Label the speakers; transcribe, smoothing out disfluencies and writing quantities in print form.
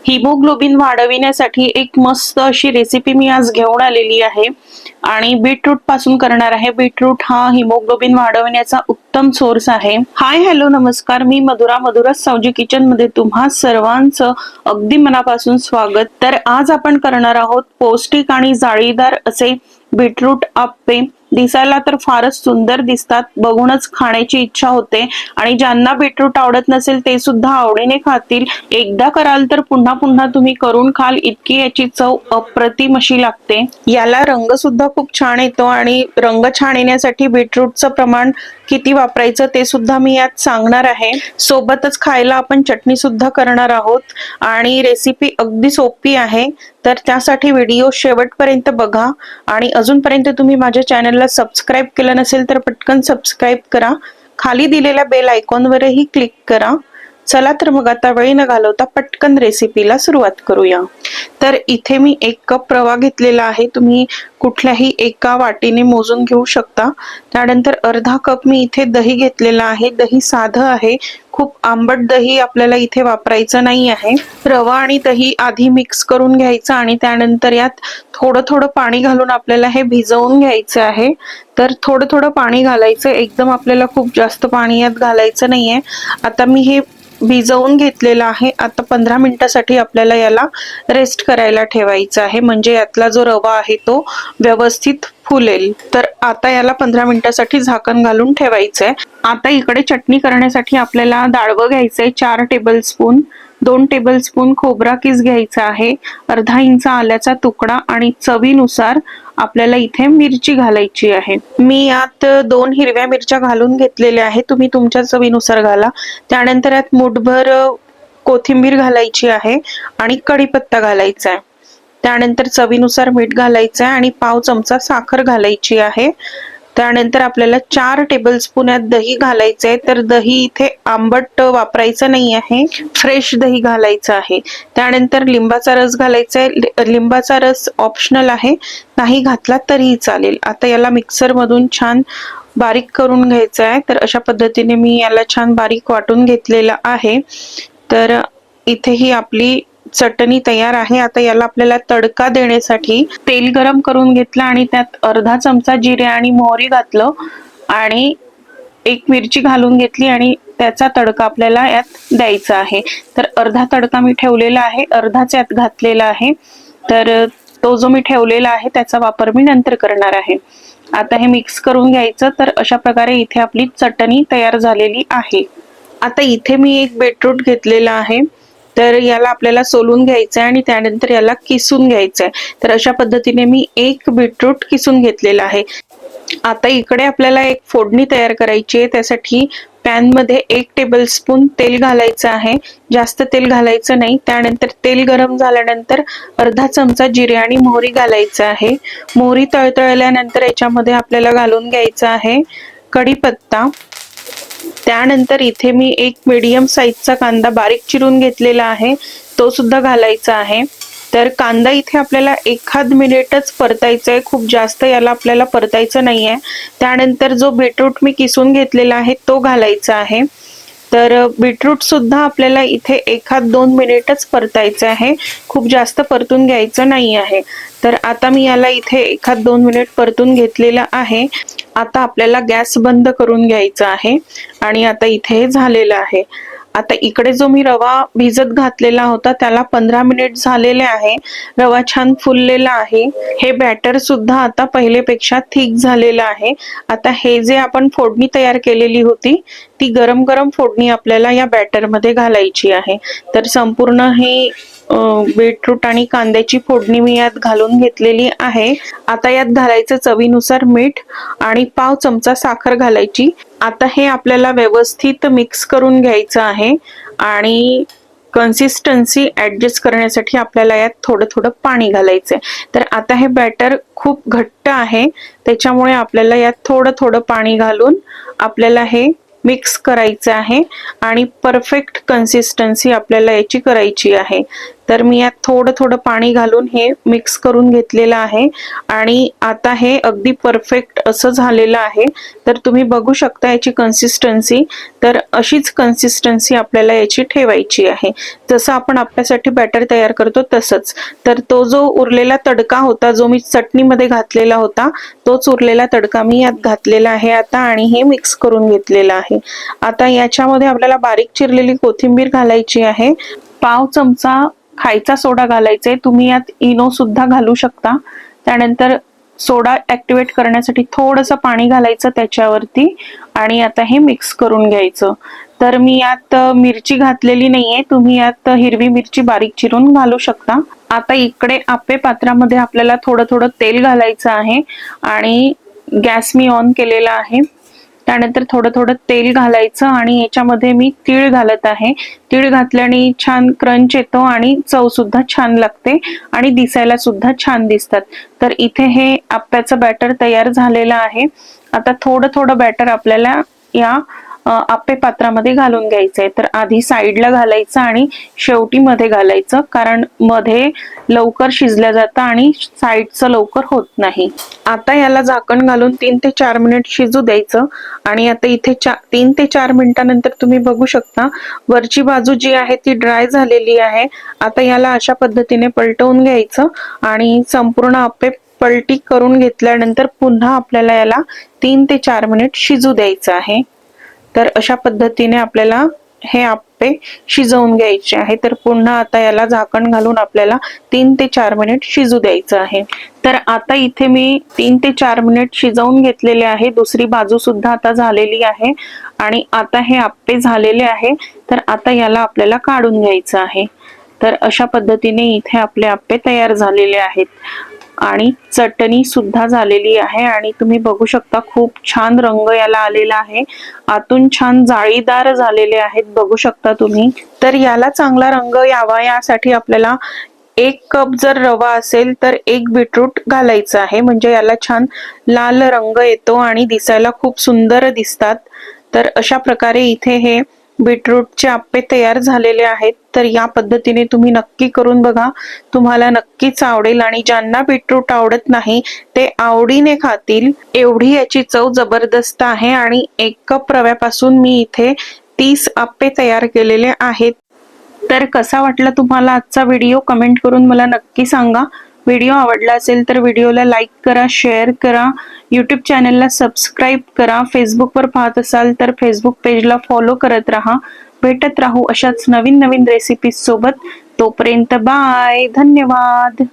Speaker 1: Haemoglobin वाढविण्यासाठी एक मस्त अशी रेसिपी मी आज घेऊन आलेली आहे आणि बीटरूट पासून करणार आहे। बीटरूट हा हिमोग्लोबिन वाढवण्याचा उत्तम सोर्स आहे। हाय हॅलो नमस्कार, मी मधुरा सावजी किचन मध्ये तुम्हा सर्वांचं अगदी मनापासून स्वागत। तर आज आपण करणार आहोत पौष्टिक आणि जाळीदार असे बीटरूट आप्पे। दिसायला तर फारच सुंदर दिसतात, बघूनच खाण्याची इच्छा होते आणि ज्यांना बीटरूट आवडत नसेल ते सुद्धा आवडीने खातील। एकदा कराल तर पुन्हा पुन्हा तुम्ही करून खाल, इतकी याची चव अप्रतिम अशी लागते। याला रंग सुद्धा खूप छान येतो आणि रंग छान येण्यासाठी बीटरूटचं प्रमाण किती वापरायचं ते सुद्धा मी यात सांगणार आहे। सोबतच खायला आपण चटणी सुद्धा करणार आहोत आणि रेसिपी अगदी सोपी आहे। तर त्यासाठी व्हिडिओ शेवटपर्यंत बघा आणि अजूनपर्यंत तुम्ही माझ्या चॅनलला सबस्क्राइब केलं नसेल तर पटकन सबस्क्राइब करा, खाली दिलेल्या बेल आयकॉनवरही क्लिक करा। चला तर मग आता वेळ न घालवता पटकन रेसिपीला सुरुवात करूया। तर इथे मी 1 कप रवा घेतलेला आहे, तुम्ही कुठल्याही एका वाटीने मोजून घेऊ शकता। त्यानंतर अर्धा कप मी इथे दही घेतलेला आहे, दही साधं आहे, खूप आंबट दही आपल्याला इथे वापरायचं नाही आहे। रवा आणि दही आधी मिक्स करून घ्यायचं आणि त्यानंतर यात थोडं थोडं पाणी घालून आपल्याला हे भिजवून घ्यायचं आहे। तर थोडं थोडं पाणी घालायचं, एकदम आपल्याला खूप जास्त पाणी यात घालायचं नाहीये। आता मी हे भिजवून घेतलेला आहे। आता 15 मिनिटासाठी आपल्याला याला रेस्ट करायला ठेवायचं आहे, म्हणजे यातला जो रवा आहे तो व्यवस्थित फुलेल। तर आता याला 15 मिनिटासाठी झाकण घालून ठेवायचंय। आता इकडे चटणी करण्यासाठी आपल्याला डाळवं घ्यायचंय 4 टेबलस्पून, 2 टेबलस्पून खोबरा किस घ्यायचा आहे, अर्धा इंच आल्याचा तुकडा आणि चवीनुसार आपल्याला इथे मिरची घालायची आहे। मी यात 2 हिरव्या मिरच्या घालून घेतलेल्या आहेत, तुम्ही तुमच्या चवीनुसार घाला। त्यानंतर यात मुठभर कोथिंबीर घालायची आहे आणि कढीपत्ता घालायचा आहे। त्यानंतर चवीनुसार मीठ घालायचं आहे आणि पाव चमचा साखर घालायची आहे। त्यानंतर आपल्याला 4 टेबलस्पून यात दही घालायचं आहे, तर दही इथे आंबट वापरायचं नाही आहे, फ्रेश दही घालायचं आहे। त्यानंतर लिंबाचा रस घालायचा आहे, लिंबाचा रस ऑप्शनल आहे, नाही घातला तरीही चालेल। आता याला मिक्सर मधून छान बारीक करून घ्यायचं आहे। तर अशा पद्धतीने मी याला छान बारीक वाटून घेतलेला आहे। तर इथे ही आपली चटणी तयार आहे। आता याला आपल्याला तडका देण्यासाठी तेल गरम करून घेतलं आणि त्यात अर्धा चमचा जिरे आणि मोहरी घातलं आणि 1 मिरची घालून घेतली आणि त्याचा तडका आपल्याला यात द्यायचा आहे। तर अर्धा तडका मी ठेवलेला आहे, अर्धाच यात घातलेला आहे। तर तो जो मी ठेवलेला आहे त्याचा वापर मी नंतर करणार आहे। आता हे मिक्स करून घ्यायचं। तर अशा प्रकारे इथे आपली चटणी तयार झालेली आहे। आता इथे मी 1 बीटरूट घेतलेला आहे, तर याला आपल्याला सोलून घ्यायचं आहे आणि त्यानंतर याला किसून घ्यायचं आहे। तर अशा पद्धतीने मी 1 बीटरूट किसून घेतलेला आहे। आता इकडे आपल्याला एक फोडणी तयार करायची आहे, त्यासाठी पॅन मध्ये 1 टेबलस्पून तेल घालायचं आहे, जास्त तेल घालायचं नाही। त्यानंतर तेल गरम झाल्यानंतर अर्धा चमचा जिरे आणि मोहरी घालायचं आहे। मोहरी तळतळल्यानंतर याच्यामध्ये आपल्याला घालून घ्यायचं आहे कढीपत्ता। त्यानंतर इथे मी 1 मीडियम साईजचा कांदा बारीक चिरून घेतलेला आहे, तो सुद्धा घालायचा आहे। तर कांदा इथे आपल्याला 1 मिनिटच परतायचा आहे, खूप जास्त याला आपल्याला परतायचं नाहीये। त्यानंतर जो बीटरूट मी किसून घेतलेला आहे तो घालायचा आहे। तर बीटरूट सुद्धा आपल्याला इथे 1-2 मिनिटच परतायचं आहे, खूप जास्त परतून घ्यायचं नाही आहे। तर आता मी याला इथे 1-2 मिनिट परतून घेतलेला आहे। आता आपल्याला गॅस बंद करून घ्यायचा आहे आणि आता इथे झालेलं आहे। आता इकडे जो मी रवा भिजत घातलेला होता त्याला 15 मिनिट झालेले आहे, रवा छान फुललेला आहे। हे बॅटर सुद्धा आता पहिलेपेक्षा थिक झालेलं आहे। आता हे जे आपण फोडणी तयार केलेली होती ती गरम गरम फोडणी आपल्याला या बॅटर मध्ये घालायची आहे। तर संपूर्ण हे बीटरूट आणि कांद्याची फोडणी मी यात घालून घेतलेली आहे। आता यात घालायचं चवीनुसार मीठ आणि पाव चमचा साखर घालायची। आता हे आपल्याला व्यवस्थित मिक्स करून घ्यायचं आहे आणि कन्सिस्टन्सी ऍडजस्ट करण्यासाठी आपल्याला यात थोडं थोडं पाणी घालायचंय। तर आता हे बॅटर खूप घट्ट आहे, त्याच्यामुळे आपल्याला यात थोडं थोडं पाणी घालून आपल्याला हे मिक्स करायचं आहे आणि परफेक्ट कन्सिस्टन्सी आपल्याला याची करायची आहे। तर मी यात थोडं थोडं पाणी घालून हे मिक्स करून घेतलेलं आहे आणि आता हे अगदी परफेक्ट असं झालेलं आहे। तर तुम्ही बघू शकता याची कन्सिस्टन्सी, तर अशीच कन्सिस्टन्सी आपल्याला याची ठेवायची आहे, जसं आपण आपल्यासाठी बॅटर तयार करतो तसंच। तर तो जो उरलेला तडका होता, जो मी चटणीमध्ये घातलेला होता, तोच उरलेला तडका मी यात घातलेला आहे आता आणि हे मिक्स करून घेतलेलं आहे। आता याच्यामध्ये आपल्याला बारीक चिरलेली कोथिंबीर घालायची आहे, पाव चमचा खायचा सोडा घालायचा आहे, तुम्ही यात इनो सुद्धा घालू शकता। त्यानंतर सोडा ऍक्टिव्हेट करण्यासाठी थोडंसं पाणी घालायचं त्याच्यावरती आणि आता हे मिक्स करून घ्यायचं। तर मी यात मिरची घातलेली नाहीये, तुम्ही यात हिरवी मिरची बारीक चिरून घालू शकता। आता इकडे आप्पे पात्रामध्ये आपल्याला थोडं थोडं तेल घालायचं आहे आणि गॅस मी ऑन केलेला आहे। त्यानंतर थोडं थोडं तेल घालायचं आणि याच्यामध्ये मी तीळ घालत आहे। तीळ घातल्याने छान क्रंच येतो आणि चव सुद्धा छान लागते आणि दिसायला सुद्धा छान दिसतात। तर इथे हे आप्याचं बॅटर तयार झालेलं आहे। आता थोडं थोडं बॅटर आपल्याला या आप्पे पात्रामध्ये घालून घ्यायचंय। तर आधी साईडला घालायचं आणि शेवटी मध्ये घालायचं, कारण मध्ये लवकर शिजल्या जातं आणि साईडचं लवकर होत नाही। आता याला झाकण घालून 3 ते 4 मिनिट शिजू द्यायचं आणि आता इथे 3 ते 4 मिनिटांनंतर तुम्ही बघू शकता वरची बाजू जी आहे ती ड्राय झालेली आहे। आता याला अशा पद्धतीने पलटवून घ्यायचं आणि संपूर्ण आप्पे पलटी करून घेतल्यानंतर पुन्हा आपल्याला याला 3 ते 4 मिनिट शिजू द्यायचं आहे। तर अशा पद्धतीने आपल्याला हे आप्पे शिजवून घ्यायचे आहे। तर पुन्हा आता याला झाकण घालून आपल्याला 3 ते 4 मिनिट शिजू द्यायचं आहे। तर आता इथे मी 3 ते 4 मिनिट शिजवून घेतलेले आहे, दुसरी बाजू सुद्धा आता झालेली आहे आणि आता हे आप्पे झालेले आहे। तर आता याला आपल्याला काढून घ्यायचं आहे। तर अशा पद्धतीने इथे आपले आप्पे तयार झालेले आहेत आणि चटणी सुद्धा झालेली आहे आणि तुम्ही बघू शकता खूप छान रंग याला आलेला आहे, आतून छान जाळीदार झालेले आहेत, बघू शकता तुम्ही। तर याला चांगला रंग यावा यासाठी आपल्याला 1 कप जर रवा असेल तर 1 बीटरूट घालायचं आहे, म्हणजे याला छान लाल रंग येतो आणि दिसायला खूप सुंदर दिसतात। तर अशा प्रकारे इथे हे बीटरूटचे आप्पे तयार झालेले आहेत। तर या पद्धतीने तुम्ही नक्की करून बघा, तुम्हाला नक्कीच आवडेल आणि ज्यांना बीटरूट आवडत नाही ते आवडीने खातील, एवढी याची चव जबरदस्त आहे। आणि 1 कप रव्यापासून मी इथे 30 आप्पे तयार केलेले आहेत। तर कसा वाटला तुम्हाला आजचा व्हिडिओ, कमेंट करून मला नक्की सांगा। व्हिडिओ आवडला असेल तर व्हिडिओला लाईक करा, शेअर करा, यूट्यूब चॅनलला सबस्क्राईब करा, फेसबुकवर पाहत असाल तर फेसबुक पेजला फॉलो करत राहा। भेटत राहू अशाच नवीन नवीन रेसिपीज सोबत, तोपर्यंत बाय, धन्यवाद।